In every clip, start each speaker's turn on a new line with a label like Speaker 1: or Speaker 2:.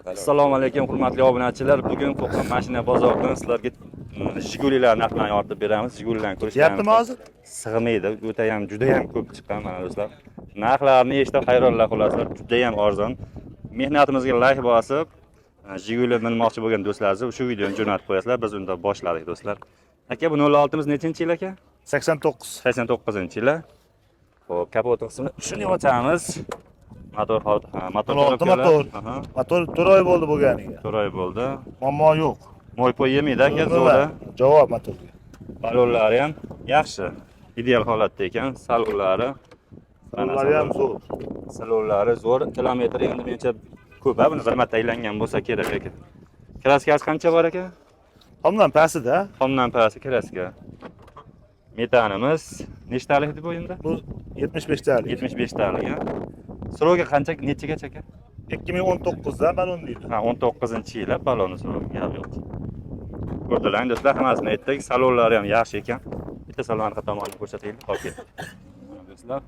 Speaker 1: Assalomu alaykum hurmatli obunachilar. Bugun Qo'qon mashina bozoridan sizlarga Jigulilar narxlarini yoritib beramiz. Jigulilarni ko'rishganmiz.
Speaker 2: Yaptimi hozir?
Speaker 1: Sig'maydi. O'ta ham juda ham ko'p chiqqan mana do'stlar. Narxlarni eshitib hayronlar qolasizlar. Juda ham arzon. Mehnatimizga layk bosib, Jiguli minmoqchi bo'lgan do'stlarimiz shu videoni jo'natib qo'yasizlar. Biz unda boshladik do'stlar. Aka bu 06miz nechinchi yil aka?
Speaker 2: 89.
Speaker 1: 89-yil. Xo'p, kapot qismini shuni ochamiz. Motor
Speaker 2: Motor. Motor 4 oy bo'ldi bo'lganiga.
Speaker 1: 4 oy bo'ldi.
Speaker 2: Muammo yo'q.
Speaker 1: Mo'ypoy yemaydi aka, zo'ra.
Speaker 2: Javob motorga.
Speaker 1: Balonlari ham yaxshi. Ideal holatda ekan. Salonlari
Speaker 2: ham zo'r.
Speaker 1: Salonlari zo'r. Kilometri endi mencha ko'p, buni bir marta aylangan bo'lsa kerak aka. Kraskasi qancha bor aka?
Speaker 2: Xomdan pastida.
Speaker 1: Xomdan pasti kraska. Metanimiz nechtalik deb o'yinda?
Speaker 2: Bu 75 talik.
Speaker 1: 75 talik. Srogi qancha, nechagacha aka?
Speaker 2: 2019 da balon deydi.
Speaker 1: Ha, 19-yil balonni srogi yo'q. Ko'rdilar do'stlar, hammasini aytdik. Salonlari ham yaxshi ekan. Bitta salon orqa tomonini ko'rsataylik. Okey. Mana do'stlar,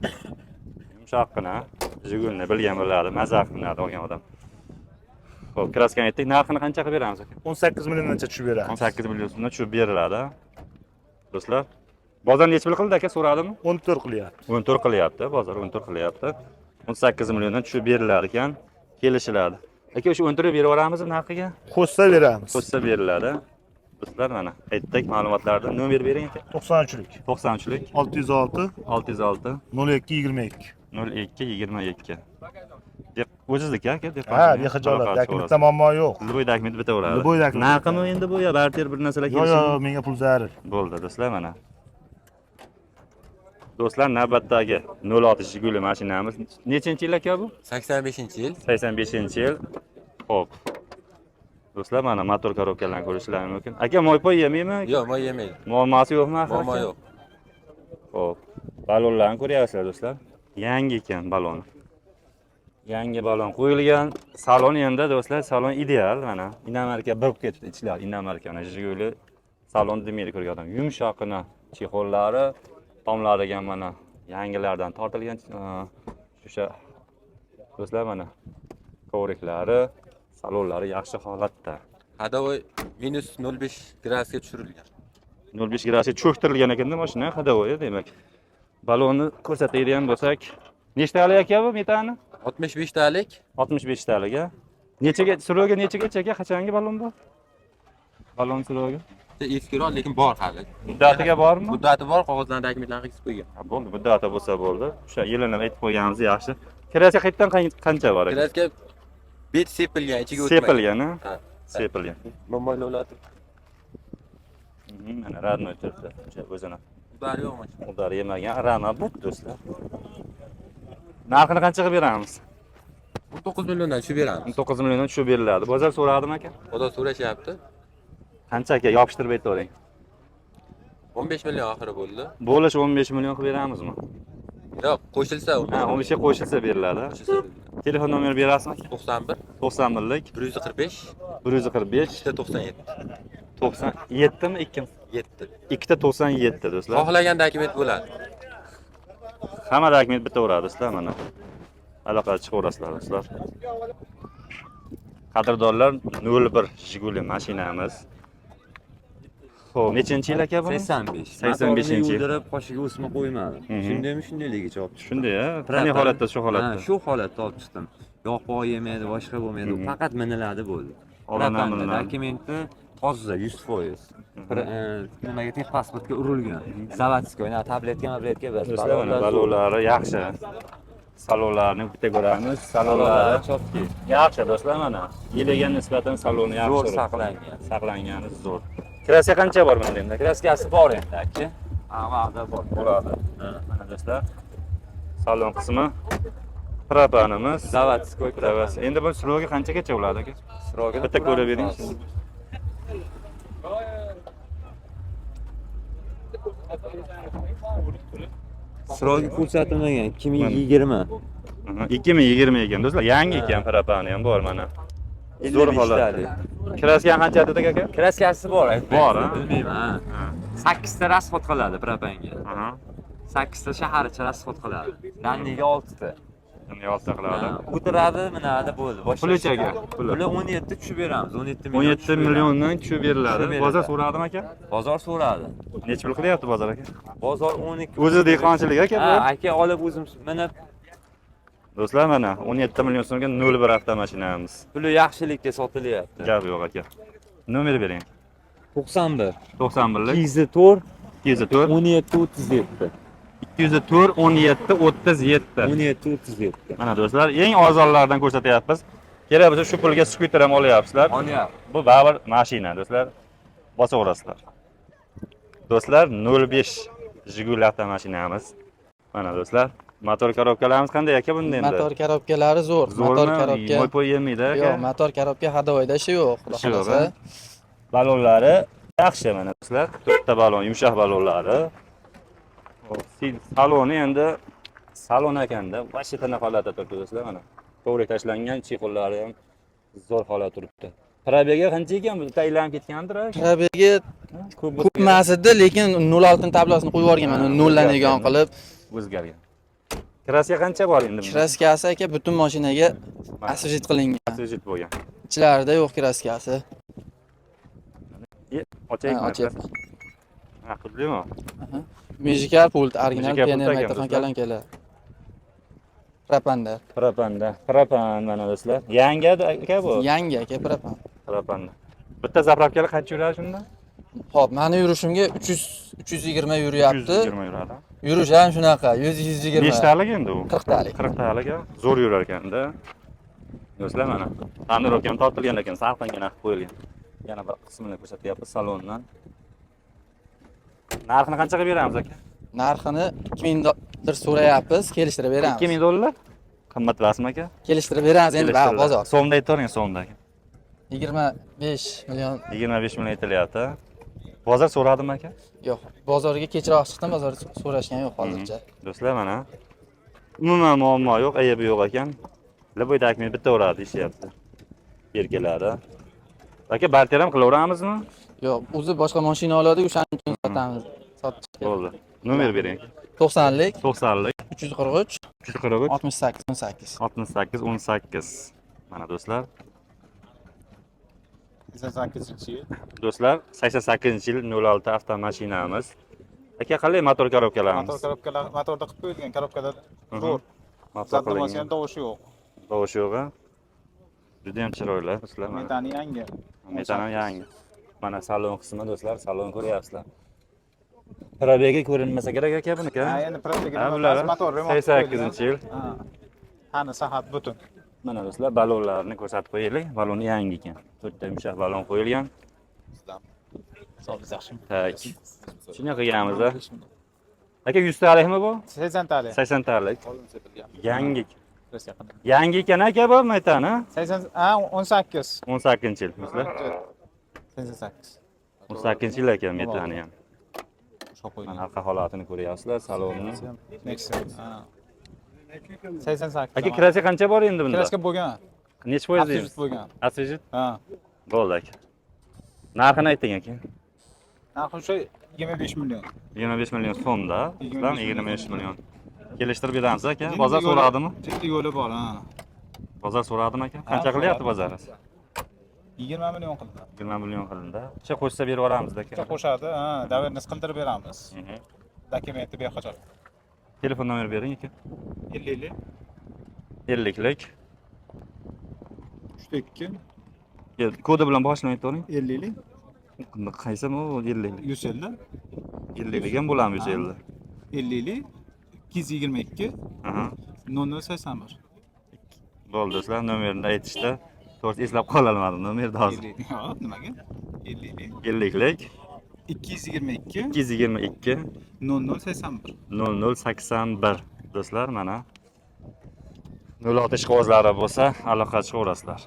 Speaker 1: yumshoqqina, Jigulni bilgan bo'ladi, mazza qiladi olgan odam. Xo'p, kraskani aytdik. Narxini qanchaga beramiz aka?
Speaker 2: 18 milliongacha tushib beramiz.
Speaker 1: 18 million so'mdan tushib beriladi. Do'stlar, bozor necha pul qildi aka, so'radimi?
Speaker 2: 14 qilyapti.
Speaker 1: 14 qilyapti, bozor 14 qilyapti. 18 milliondan tushib berilar ekan, kelishiladi. Aka, o'sha 14 berib yuboramizmi narxiga?
Speaker 2: Qo'shsa beramiz.
Speaker 1: Qo'shsa beriladi. Do'stlar, mana aytdik ma'lumotlarni. Nomer bering aka.
Speaker 2: 93lik.
Speaker 1: 93lik
Speaker 2: 606
Speaker 1: 606
Speaker 2: 0222.
Speaker 1: 0222. Deb o'zizniki aka, deb.
Speaker 2: Ha, bexijolat, dakmitda muammo yo'q.
Speaker 1: Liboy dakmit bitaveradi.
Speaker 2: Liboy dakmit.
Speaker 1: Narximi endi bu yo barter bir narsalar
Speaker 2: Yo'q,
Speaker 1: kelishimi?
Speaker 2: yo'q, menga pul zarar.
Speaker 1: Bo'ldi do'stlar, mana. Do'stlar, navbatdagi 06 Jiguli mashinamiz. Nechinchi yil aka bu?
Speaker 3: 85-yil.
Speaker 1: 85-yil. Xo'p. Do'stlar, mana motor korobkalarni ko'rishlaringiz mumkin. Aka, mo'ypoy yemaymi?
Speaker 3: Yo'q, moy yemaydi.
Speaker 1: Muammosi yo'qmi axir?
Speaker 3: Muammo yo'q.
Speaker 1: Xo'p. Balonlarni ko'ryapsizlar do'stlar. Yangi ekan balon. Yangi balon qo'yilgan. Salon endi do'stlar, salon ideal mana. Inomarka birib ketdi ichlar, inomarka. Mana Jiguli salon demaydi ko'rgan odam. Yumshoqqina chexollari, tomlari ham mana yangilardan tortilgan. O'sha do'stlar mana kovriklari, salonlari yaxshi holatda.
Speaker 3: Hadovoy -05 gradusga tushirilgan.
Speaker 1: 05 gradusga cho'ktirilgan ekanda mashina hadovoy demak. Balonni ko'rsatadigan bo'lsak, nechta talik aka bu metani?
Speaker 3: 65 talik.
Speaker 1: 65 talik a. Nechaga suroga nechagacha aka? Qachongi balon bu? Balon suroga?
Speaker 3: Eskiroq, lekin bor hali.
Speaker 1: Muddatiga bormi?
Speaker 3: Muddati bor, qog'ozlarni dakmitlarni qilib qo'ygan.
Speaker 1: Ha, bo'ldi, muddati bo'lsa bo'ldi. O'sha yilini aytib qo'yganimiz yaxshi. Kraska qayerdan qancha bor aka?
Speaker 3: Kraska bet sepilgan, ichiga o'tmaydi.
Speaker 1: Sepilgan, ha?
Speaker 3: Ha.
Speaker 1: Sepilgan.
Speaker 3: Mo'maylovlatib.
Speaker 1: Mana radno turibdi. O'sha o'zini.
Speaker 3: Udar yo'q mashina.
Speaker 1: Udar yemagan rama bu do'stlar. Narxini qanchaga beramiz?
Speaker 3: 19 milliondan tushib beramiz.
Speaker 1: 9 milliondan tushib beriladi. Bozor so'radimi aka?
Speaker 3: Xudo so'rashyapti.
Speaker 1: Qancha aka? Yopishtirib aytavering.
Speaker 3: 15 million oxiri bo'ldi.
Speaker 1: Bo'lish 15 million qilib beramizmi?
Speaker 3: Yo'q, qo'shilsa
Speaker 1: Ha, 15 ga qo'shilsa beriladi. Telefon nomeri berasizmi?
Speaker 3: 91
Speaker 1: 91lik
Speaker 3: 145
Speaker 1: 145
Speaker 3: 97.
Speaker 1: 97 mi 2?
Speaker 3: 7.
Speaker 1: 2 ta 97 do'stlar.
Speaker 3: Xohlagan dokument bo'ladi.
Speaker 1: Hamma dokument bitaveradi do'stlar mana. Aloqaga chiqaverasizlar do'stlar. Qadrdonlar 01 Jiguli mashinamiz. Xo'p, nechinchi yil aka bu?
Speaker 4: 85.
Speaker 1: 85-yil.
Speaker 4: Yildirib qoshiga o'sma qo'ymadi. Shundaymi shundayligicha olib chiqdim.
Speaker 1: Shunday a? Qanday holatda shu holatda?
Speaker 4: Ha, shu holatda olib chiqdim. Yoqpoy yemaydi, boshqa bo'lmaydi. Faqat miniladi bo'ldi.
Speaker 1: Olinadi.
Speaker 4: Dokumenti toza 100%. Nimaga teng pasportga urilgan. Zavodskoy, tabletka bir.
Speaker 1: Do'stlar, mana balonlari yaxshi. Salonlarni bitta ko'ramiz. Salonlari
Speaker 4: chotki.
Speaker 1: yaxshi do'stlar mana. Yiliga nisbatan saloni yaxshi.
Speaker 4: Zo'r saqlangan.
Speaker 1: Saqlangani zo'r. Kraska qancha bor bunda endi?
Speaker 4: Kraskasi bor endi, aka. Avvalda bor.
Speaker 1: Bo'ladi. Mana do'stlar. Salon qismi propanimiz.
Speaker 4: Zavodskoy
Speaker 1: Zavas. Endi bu srogi qanchagacha bo'ladi aka?
Speaker 4: Srogi
Speaker 1: Bitta ko'rib bering.
Speaker 4: Srogi ko'rsatilmagan 2020.
Speaker 1: 2020 ekan do'stlar. Yangi ekan propani ham bor mana. Zo'r holat. Kraska qancha dedi aka?
Speaker 4: Kraskasi bor.
Speaker 1: Bor, ha?
Speaker 4: Bilmayman. 8 ta rasxod qiladi propanga. 8 ta shahar ichida rasxod qiladi. Danniga 6 ta.
Speaker 1: Yolta qiladi.
Speaker 4: O'tiradi, minadi bo'ldi.
Speaker 1: Pulichaga.
Speaker 4: Puli 17 tushib beramiz. 17 million.
Speaker 1: 17 milliondan tushib beriladi.
Speaker 4: Tushib beriladi.
Speaker 1: Bozor so'radimi aka?
Speaker 4: Bozor so'radi.
Speaker 1: Necha pul qilyapti bozor aka?
Speaker 4: Bozor 12.
Speaker 1: O'zi dehqonchilik aka bu.
Speaker 4: Ha, aka olib o'zim minib,
Speaker 1: Do'stlar mana 17 million so'mga 01 avtomashinamiz.
Speaker 4: puli yaxshilikka sotilyapti.
Speaker 1: Gap yo'q aka. Nomer bering.
Speaker 4: 91
Speaker 1: 91lik
Speaker 4: 204
Speaker 1: 204
Speaker 4: 17 37.
Speaker 1: 204 17 37.
Speaker 4: 17 37.
Speaker 1: Mana do'stlar, eng arzonlardan ko'rsatyapmiz. Kerak bo'lsa shu pulga skuter ham olyapsizlar.
Speaker 4: Onyapti.
Speaker 1: Bu baribir mashina do'stlar. Bosaverasizlar. Do'stlar 05 Jiguli avtomashinamiz. Mana do'stlar, motor korobkalarimiz qanday aka bunda endi?
Speaker 5: Motor korobkalari zo'r. Motor korobka.
Speaker 1: Mo'y yemaydi aka.
Speaker 5: Yo'q, motor korobka hadovoyda ishi yo'q. Xudo
Speaker 1: Ishi yo'q,
Speaker 5: xolasa.
Speaker 1: Balonlari yaxshi mana do'stlar. 4 ta balon, yumshoq balonlari. Saloni endi salon ekanda, vashi tana holatda turibdi do'stlar mana. To'g'ri tashlangan, chexollari ham zo'r holatda turibdi. Probega qancha ekan bu? Taylanib ketgandir aka.
Speaker 5: Probegi ko'p emas edi, lekin 06 tablosini qo'yib yuborganman, noldan egon qilib.
Speaker 1: O'zgargan. Kraska qancha bor endi bunda?
Speaker 5: Kraskasi aka butun mashinaga asfalt qilingan.
Speaker 1: Asfalt bo'lgan.
Speaker 5: Ichlarida yo'q kraskasi.
Speaker 1: Ochaylik.
Speaker 5: Ochyapman.
Speaker 1: Ha, qildimi?
Speaker 5: Musical pult, original
Speaker 1: Musical pult
Speaker 5: pnevmatik kalankalar. Propanda.
Speaker 1: Propan mana do'stlar. Yangi aka bu.
Speaker 5: Yangi aka propan.
Speaker 1: Propanda. Bitta zapravkaga qancha yuradi shunda?
Speaker 5: Hop, meni yurishimga 320 yuryapti.
Speaker 1: 120 yuradi.
Speaker 5: Yurish ham shunaqa, 100-120.
Speaker 1: Nechtalik endi u?
Speaker 5: 40 talik.
Speaker 1: 40 talik zo'r yurar ekanda. Do'stlar mana. Tonirovka ham tortilgan ekan, salqingina qilib qo'yilgan. Yana bir qismini ko'rsatyapmiz salondan. Narxini qancha qilib beramiz aka?
Speaker 5: Narxini 2000 dollar so'rayapmiz, kelishtirib beramiz.
Speaker 1: 2000 dollar. Qimmat emasmi aka?
Speaker 5: Kelishtirib beramiz endi bozor.
Speaker 1: So'mda aytavering so'mda aka.
Speaker 5: 25 million.
Speaker 1: 25 million aytilyapti. Bozor so'radimi aka?
Speaker 5: Yo'q, bozorga kechroq chiqdim, bozor so'rashgan yo'q hozircha.
Speaker 1: Do'stlar mana. Umuman muammo yo'q, aybi yo'q ekan. Laboy takmil bitta uradi ishyapti. Yerkalari. Aka barter ham qilaveramizmi?
Speaker 5: Yo'q, o'zi boshqa mashina oladi, o'shaning uchun sotamiz. Sotishga.
Speaker 1: Bo'ldi. Nomer bering.
Speaker 5: 90lik
Speaker 1: 90lik
Speaker 5: 343
Speaker 1: 343
Speaker 5: 68 18.
Speaker 1: 68 18. Mana do'stlar.
Speaker 2: 88-yil.
Speaker 1: Do'stlar, 88-yil 06 avtomashinamiz. Aka qalay motor korobkalarimiz?
Speaker 2: Motor korobkalar motorda qilib qo'yilgan, korobkada zo'r.
Speaker 1: Motor
Speaker 2: Zadnomasi ham tovushi yo'q.
Speaker 1: Tovushi yo'q. Juda ham chiroyli do'stlar.
Speaker 2: Metani yangi.
Speaker 1: Metani yangi. Mana salon qismi do'stlar, salon ko'ryapsizlar. Probega ko'rinmasa kerak aka buniki.
Speaker 2: Ha, endi probega
Speaker 1: bular
Speaker 2: motor remont
Speaker 1: 88-yil.
Speaker 2: Ha. Qani sahat butun.
Speaker 1: Mana do'stlar, balonlarni ko'rsatib qo'yaylik. Balon yangi ekan. 4 ta yumshoq balon qo'yilgan.
Speaker 2: Hisob yaxshi.
Speaker 1: Tak. Shuni qilganmiz a. Aka 100 talikmi bu?
Speaker 2: 80 talik.
Speaker 1: 80 talik. Yangi.
Speaker 2: Biz yaqin.
Speaker 1: Yangi ekan aka bu metani.
Speaker 2: 80 ha 18.
Speaker 1: 18-yil do'stlar.
Speaker 2: 88.
Speaker 1: 18-yil ekan metani ham.
Speaker 2: Shoq qo'ygan.
Speaker 1: Mana arqa holatini ko'ryapsizlar, salonni.
Speaker 2: Nexia. Ha. 88.
Speaker 1: Aka kirasi qancha bor endi bunda?
Speaker 2: Kraska bo'lgan.
Speaker 1: Necha foiz
Speaker 2: Asfalt
Speaker 1: deymiz?
Speaker 2: bo'lgan.
Speaker 1: Asfalt?
Speaker 2: Ha.
Speaker 1: Bo'ldi aka. Narxini ayting aka.
Speaker 2: Narxi o'sha 25 million.
Speaker 1: 25 million so'mda.
Speaker 2: 25
Speaker 1: 25 million. Kelishtirib beramiz aka. Bozor so'radimi?
Speaker 2: Jiddiy yo'li bor, ha.
Speaker 1: Bozor so'radimi aka? Qancha qilyapti bozor?
Speaker 2: 20 million qildi.
Speaker 1: 20 million qildi. O'sha qo'shsa berib yuboramiz aka.
Speaker 2: Qo'shadi, ha, daverni qildirib beramiz.
Speaker 1: Mhm.
Speaker 2: Dokumenti bexajar.
Speaker 1: Telefon nomer bering aka.
Speaker 2: 50
Speaker 1: 50lik.
Speaker 2: 3
Speaker 1: Kodi bilan boshlang aytavering.
Speaker 2: 50
Speaker 1: Qaysi bu 50lik?
Speaker 2: 150
Speaker 1: 50lik ham bo'lami 150.
Speaker 2: 50 222
Speaker 1: Aha.
Speaker 2: 0081.
Speaker 1: Bo'ldi do'stlar, nomerini aytishda to'g'ri eslab qololmadim. Nomerni hozir.
Speaker 2: Yo'q, nimaga? 50
Speaker 1: 50lik
Speaker 2: 222
Speaker 1: 222
Speaker 2: 0081.
Speaker 1: 0081 do'stlar mana 06 ishqibozlari bo'lsa aloqa chiqaverasizlar.